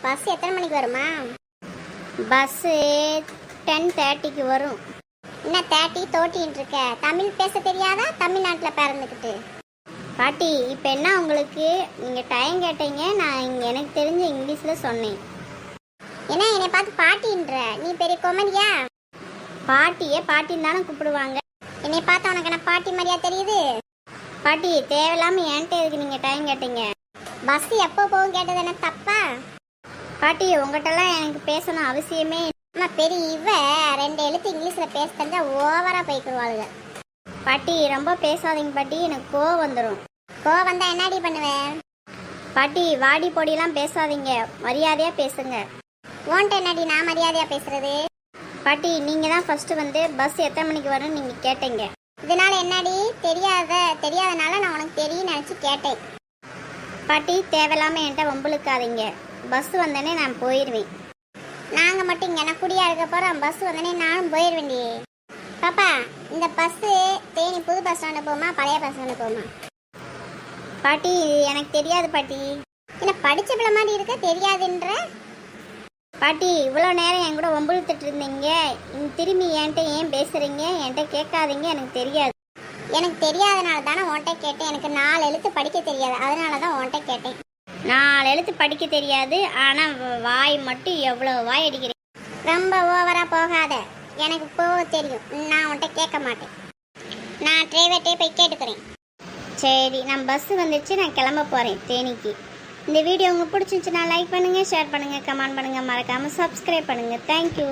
Bus எத்தனை மணிக்கு வருமா? பஸ்ஸு 10:30க்கு வரும். என்ன 30 தோட்டின்னு இருக்க? தமிழ் பேச தெரியாதா? தமிழ்நாட்டில் பிறந்துக்கிட்டு. பாட்டி இப்போ என்ன உங்களுக்கு? நீங்கள் டைம் கேட்டீங்க, நான் எனக்கு தெரிஞ்ச இங்கிலீஷில் சொன்னேன். என்ன என்னை பார்த்து பாட்டின்ற? நீ பெரிய கொமரியா? பாட்டியே பாட்டின்னு தானே கூப்பிடுவாங்க. என்னை பார்த்தா உனக்கு என்ன பாட்டி மாதிரியா தெரியுது? பாட்டி தேவையில்லாமல் என்கிட்ட எதுக்கு நீங்கள் டைம் கேட்டீங்க? பஸ் எப்போ போகும் கேட்டது என்ன தப்பா? பாட்டி உங்கள்கிட்டலாம் எனக்கு பேசணும் அவசியமே. அம்மா பெரிய இவ 2 எழுத்து இங்கிலீஷில் பேச தெரிஞ்சா ஓவராக போய்க்குருவாளுங்க. பாட்டி ரொம்ப பேசாதீங்க பாட்டி, எனக்கு கோவம் வந்துடும். கோவம் வந்தால் என்னடி பண்ணுவேன்? பாட்டி வாடி பொடியெல்லாம் பேசாதீங்க, மரியாதையாக பேசுங்க. ஓன்ட்ட என்னடி நான் மரியாதையாக பேசுறது? பாட்டி நீங்கள் தான் ஃபஸ்ட்டு வந்து பஸ் எத்தனை மணிக்கு வரும்னு நீங்கள் கேட்டீங்க. இதனால என்னடி? தெரியாதனால நான் உனக்கு தெரியும் நினச்சி கேட்டேன். பாட்டி தேவையில்லாமல் என்கிட்ட வம்புழுக்காதீங்க. பஸ் வந்தோடனே நான் போயிடுவேன். நாங்கள் மட்டும் இங்கே நான் குடியாக இருக்க போகிறோம். பஸ் வந்தோடனே நானும் போயிடுவேண்டி. பாப்பா இந்த பஸ்ஸு தேனி புது பஸ் ஸ்டாண்டு போகுமா பழைய பஸ் ஸ்டாண்டு போகுமா? பாட்டி எனக்கு தெரியாது பாட்டி. என்ன படித்த பிள்ளை மாதிரி இருக்க தெரியாதுன்ற? பாட்டி இவ்வளோ நேரம் என் கூட வம்புழுத்துட்டு இருந்தீங்க, திரும்பி என்கிட்ட ஏன் பேசுகிறீங்க? என்கிட்ட கேட்காதீங்க, எனக்கு தெரியாது. எனக்கு தெரியாதனால தானே உன்கிட்ட கேட்டேன். எனக்கு 4 எழுத்து படிக்க தெரியாது, அதனால தான் உன்கிட்ட கேட்டேன். 4 எழுத்து படிக்க தெரியாது, ஆனால் வாய் மட்டும் எவ்வளோ வாய் அடிக்கிறேன். ரொம்ப ஓவராக போகாத, எனக்கு போக தெரியும். நான் உன்கிட்ட கேட்க மாட்டேன். நான் டிரைவர்கிட்டே போய் கேட்டுக்கிறேன். சரி நான் பஸ்ஸு வந்துடுச்சு, நான் கிளம்ப போகிறேன் தேனிக்கு. இந்த வீடியோ உங்களுக்கு பிடிச்சிருந்துச்சுன்னா லைக் பண்ணுங்கள், ஷேர் பண்ணுங்கள், கமெண்ட் பண்ணுங்கள், மறக்காமல் சப்ஸ்கிரைப் பண்ணுங்கள். தேங்க்யூ.